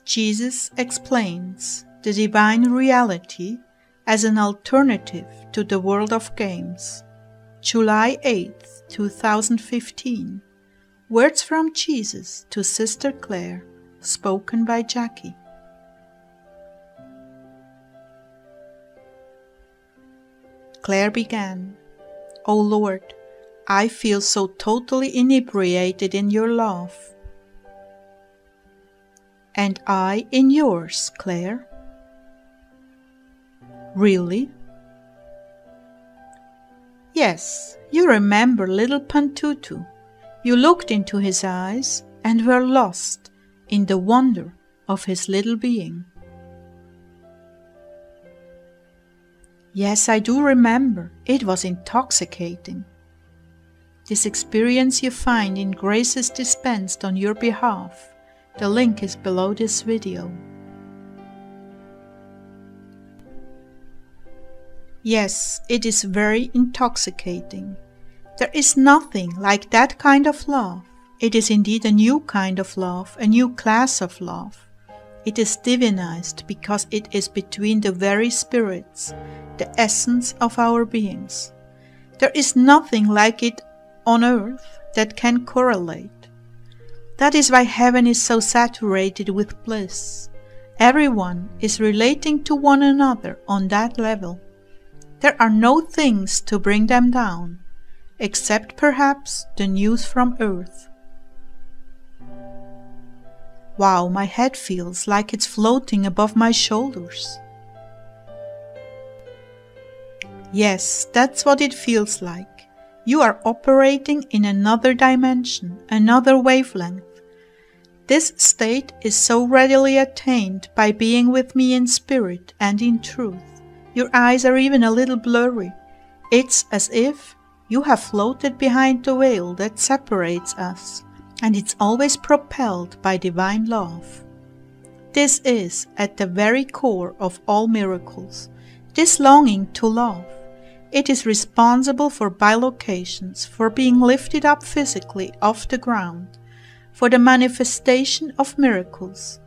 Jesus explains the divine reality as an alternative to the world of games. July 8, 2015. Words from Jesus to Sister Claire, spoken by Jackie. Claire began, "O Lord, I feel so totally inebriated in your love." "And I in yours, Claire." "Really?" "Yes, you remember little Pantutu. You looked into his eyes and were lost in the wonder of his little being." "Yes, I do remember. It was intoxicating." This experience you find in Graces Dispensed on Your Behalf. The link is below this video. Yes, it is very intoxicating. There is nothing like that kind of love. It is indeed a new kind of love, a new class of love. It is divinized because it is between the very spirits, the essence of our beings. There is nothing like it on earth that can correlate. That is why heaven is so saturated with bliss. Everyone is relating to one another on that level. There are no things to bring them down, except perhaps the news from earth. Wow, my head feels like it's floating above my shoulders. Yes, that's what it feels like. You are operating in another dimension, another wavelength. This state is so readily attained by being with me in spirit and in truth. Your eyes are even a little blurry. It's as if you have floated behind the veil that separates us, and it's always propelled by divine love. This is at the very core of all miracles, this longing to love. It is responsible for bilocations, for being lifted up physically off the ground, for the manifestation of miracles,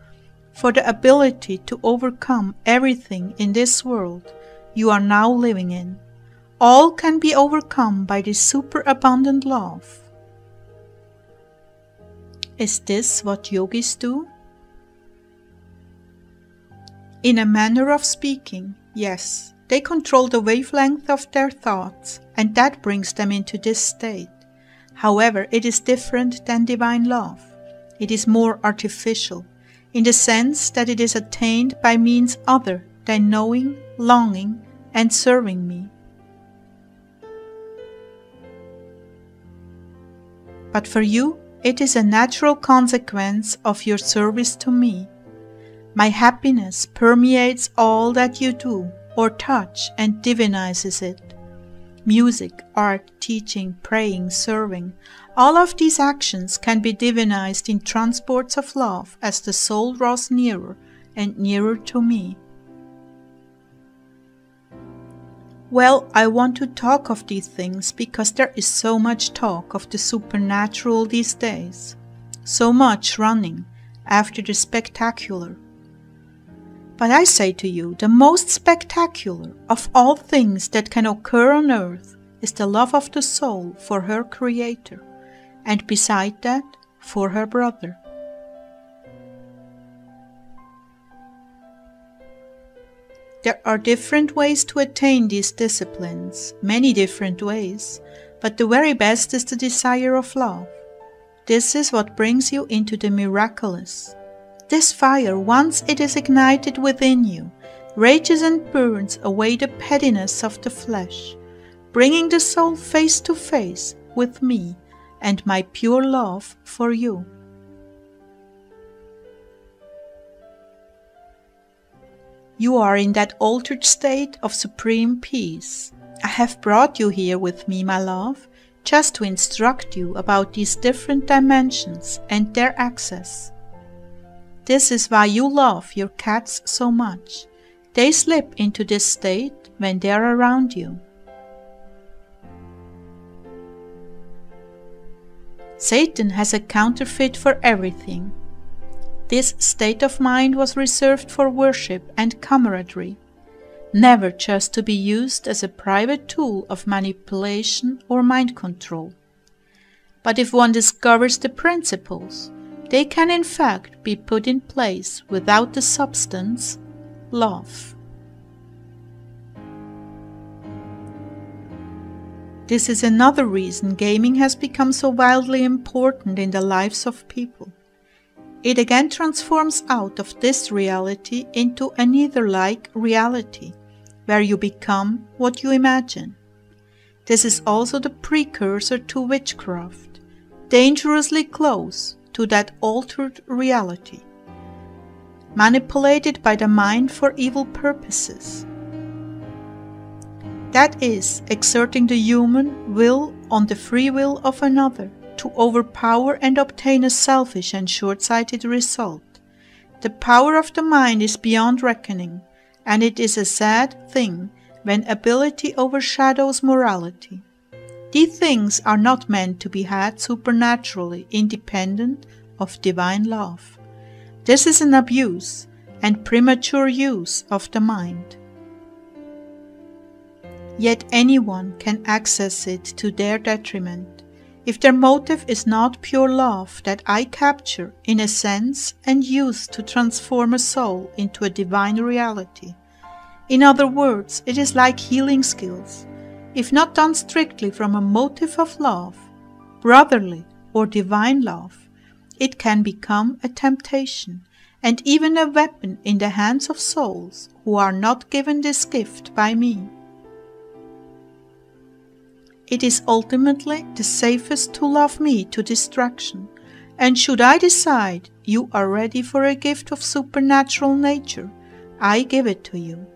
for the ability to overcome everything in this world you are now living in. All can be overcome by this superabundant love. Is this what yogis do? In a manner of speaking, yes. They control the wavelength of their thoughts, and that brings them into this state. However, it is different than divine love. It is more artificial, in the sense that it is attained by means other than knowing, longing, and serving me. But for you, it is a natural consequence of your service to me. My happiness permeates all that you do or touch and divinizes it. Music, art, teaching, praying, serving, all of these actions can be divinized in transports of love as the soul draws nearer and nearer to me. Well, I want to talk of these things because there is so much talk of the supernatural these days, so much running after the spectacular. But I say to you, the most spectacular of all things that can occur on earth is the love of the soul for her Creator, and beside that, for her brother. There are different ways to attain these disciplines, many different ways, but the very best is the desire of love. This is what brings you into the miraculous. This fire, once it is ignited within you, rages and burns away the pettiness of the flesh, bringing the soul face to face with me and my pure love for you. You are in that altered state of supreme peace. I have brought you here with me, my love, just to instruct you about these different dimensions and their access. This is why you love your cats so much. They slip into this state when they are around you. Satan has a counterfeit for everything. This state of mind was reserved for worship and camaraderie, never just to be used as a private tool of manipulation or mind control. But if one discovers the principles, they can in fact be put in place without the substance, love. This is another reason gaming has become so wildly important in the lives of people. It again transforms out of this reality into a nether-like reality, where you become what you imagine. This is also the precursor to witchcraft, dangerously close to that altered reality, manipulated by the mind for evil purposes. That is, exerting the human will on the free will of another to overpower and obtain a selfish and short-sighted result. The power of the mind is beyond reckoning, and it is a sad thing when ability overshadows morality. These things are not meant to be had supernaturally independent of divine love. This is an abuse and premature use of the mind. Yet anyone can access it to their detriment, if their motive is not pure love that I capture in a sense and use to transform a soul into a divine reality. In other words, it is like healing skills. If not done strictly from a motive of love, brotherly or divine love, it can become a temptation and even a weapon in the hands of souls who are not given this gift by me. It is ultimately the safest to love me to distraction, and should I decide you are ready for a gift of supernatural nature, I give it to you.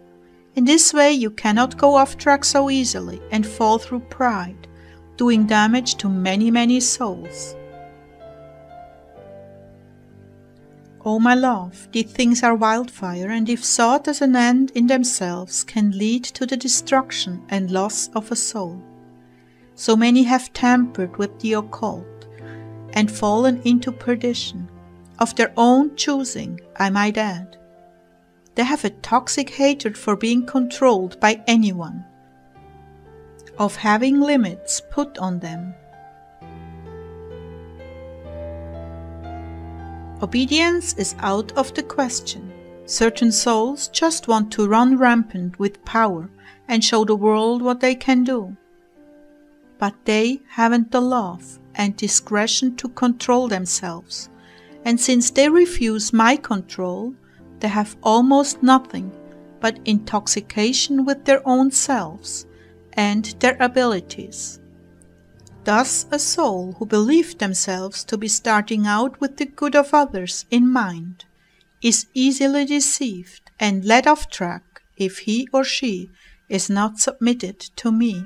In this way you cannot go off track so easily and fall through pride, doing damage to many souls. Oh my love, these things are wildfire, and if sought as an end in themselves can lead to the destruction and loss of a soul. So many have tampered with the occult and fallen into perdition, of their own choosing, I might add. They have a toxic hatred for being controlled by anyone, of having limits put on them. Obedience is out of the question. Certain souls just want to run rampant with power and show the world what they can do. But they haven't the love and discretion to control themselves, and since they refuse my control, they have almost nothing but intoxication with their own selves and their abilities. Thus a soul who believed themselves to be starting out with the good of others in mind is easily deceived and led off track if he or she is not submitted to me.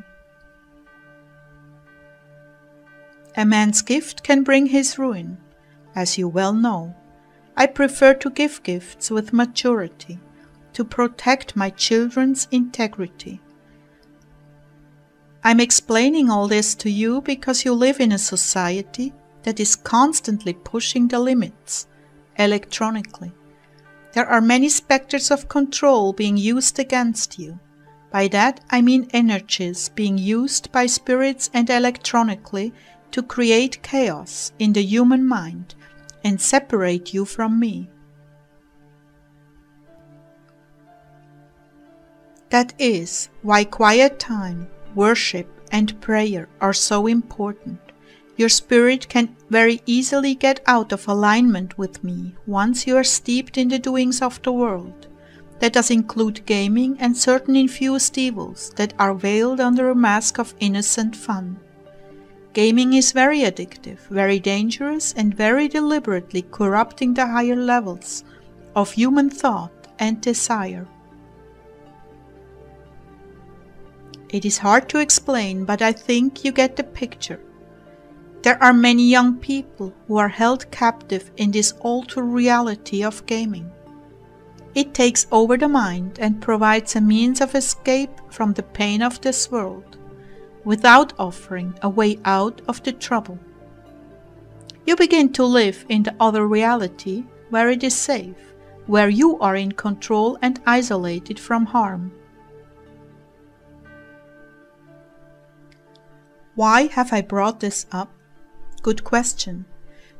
A man's gift can bring his ruin, as you well know. I prefer to give gifts with maturity, to protect my children's integrity. I'm explaining all this to you because you live in a society that is constantly pushing the limits, electronically. There are many specters of control being used against you. By that I mean energies being used by spirits and electronically to create chaos in the human mind and separate you from me. That is why quiet time, worship, and prayer are so important. Your spirit can very easily get out of alignment with me once you are steeped in the doings of the world. That does include gaming and certain infused evils that are veiled under a mask of innocent fun. Gaming is very addictive, very dangerous, and very deliberately corrupting the higher levels of human thought and desire. It is hard to explain, but I think you get the picture. There are many young people who are held captive in this altered reality of gaming. It takes over the mind and provides a means of escape from the pain of this world, without offering a way out of the trouble. You begin to live in the other reality where it is safe, where you are in control and isolated from harm. Why have I brought this up? Good question.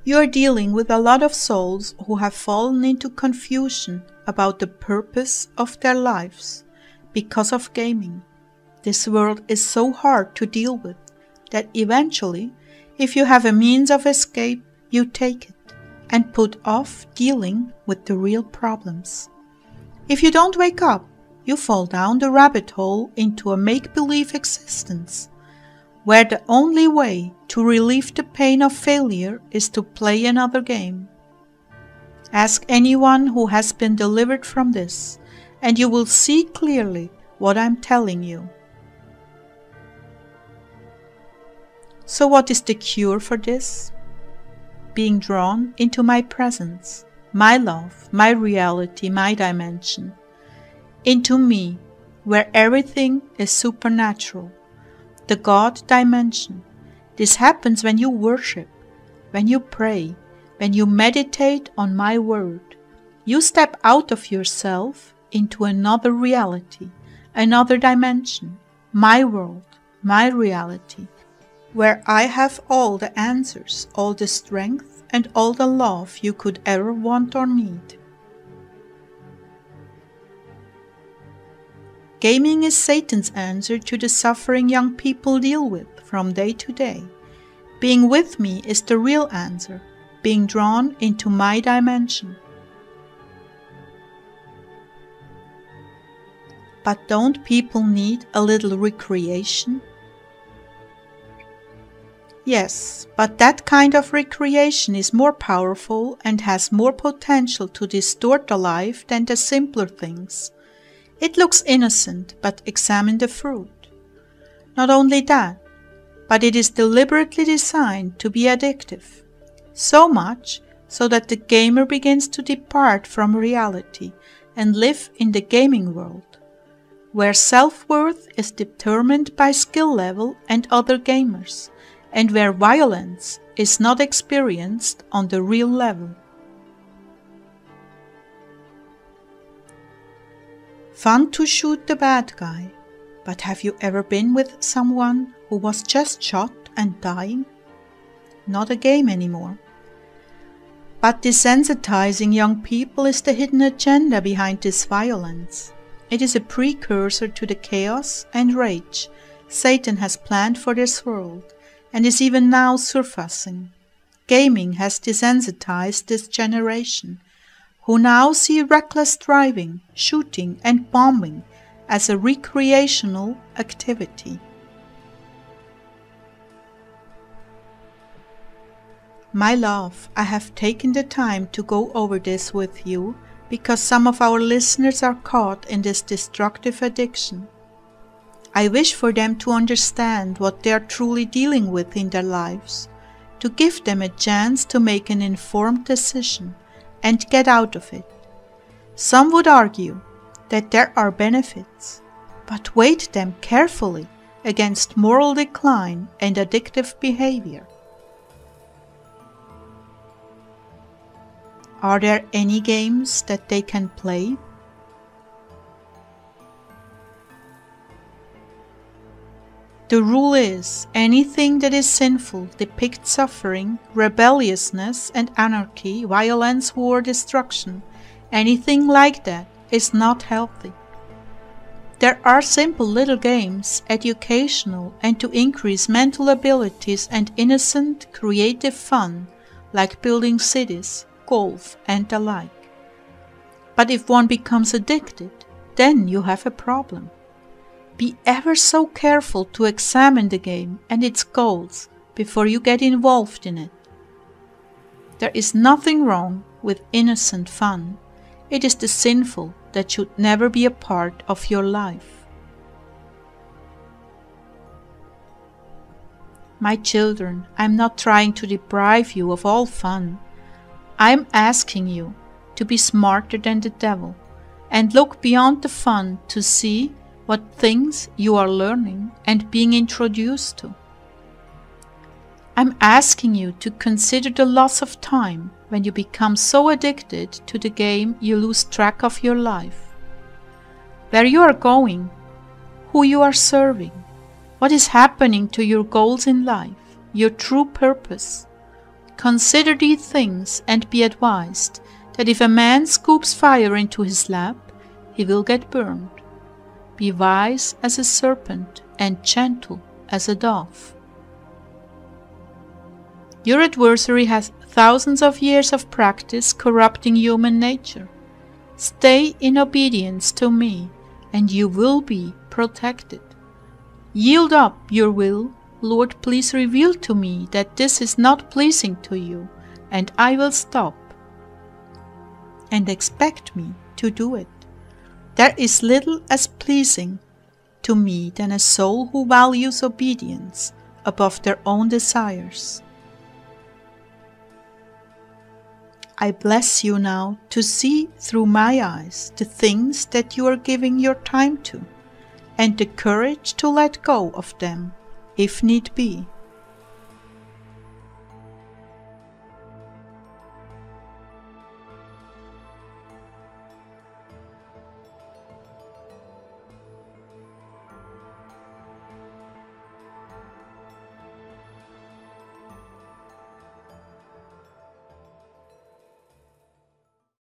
You are dealing with a lot of souls who have fallen into confusion about the purpose of their lives because of gaming. This world is so hard to deal with that eventually, if you have a means of escape, you take it and put off dealing with the real problems. If you don't wake up, you fall down the rabbit hole into a make-believe existence, where the only way to relieve the pain of failure is to play another game. Ask anyone who has been delivered from this, and you will see clearly what I'm telling you. So what is the cure for this? Being drawn into my presence, my love, my reality, my dimension. Into me, where everything is supernatural. The God dimension. This happens when you worship, when you pray, when you meditate on my word. You step out of yourself into another reality, another dimension, my world, my reality, where I have all the answers, all the strength, and all the love you could ever want or need. Gaming is Satan's answer to the suffering young people deal with from day to day. Being with me is the real answer, being drawn into my dimension. But don't people need a little recreation? Yes, but that kind of recreation is more powerful and has more potential to distort the life than the simpler things. It looks innocent, but examine the fruit. Not only that, but it is deliberately designed to be addictive. So much so that the gamer begins to depart from reality and live in the gaming world, where self-worth is determined by skill level and other gamers, and where violence is not experienced on the real level. Fun to shoot the bad guy, but have you ever been with someone who was just shot and dying? Not a game anymore. But desensitizing young people is the hidden agenda behind this violence. It is a precursor to the chaos and rage Satan has planned for this world, and is even now surfacing. Gaming has desensitized this generation, who now see reckless driving, shooting and bombing as a recreational activity. My love, I have taken the time to go over this with you because some of our listeners are caught in this destructive addiction. I wish for them to understand what they are truly dealing with in their lives, to give them a chance to make an informed decision and get out of it. Some would argue that there are benefits, but weigh them carefully against moral decline and addictive behavior. Are there any games that they can play? The rule is, anything that is sinful depicts suffering, rebelliousness and anarchy, violence, war, destruction. Anything like that is not healthy. There are simple little games, educational and to increase mental abilities and innocent, creative fun, like building cities, golf and the like. But if one becomes addicted, then you have a problem. Be ever so careful to examine the game and its goals before you get involved in it. There is nothing wrong with innocent fun. It is the sinful that should never be a part of your life. My children, I'm not trying to deprive you of all fun. I'm asking you to be smarter than the devil and look beyond the fun to see what things you are learning and being introduced to. I'm asking you to consider the loss of time when you become so addicted to the game you lose track of your life. Where you are going, who you are serving, what is happening to your goals in life, your true purpose. Consider these things and be advised that if a man scoops fire into his lap, he will get burned. Be wise as a serpent and gentle as a dove. Your adversary has thousands of years of practice corrupting human nature. Stay in obedience to me, and you will be protected. Yield up your will. Lord, please reveal to me that this is not pleasing to you, and I will stop. And expect me to do it. There is little as pleasing to me than a soul who values obedience above their own desires. I bless you now to see through my eyes the things that you are giving your time to, and the courage to let go of them, if need be.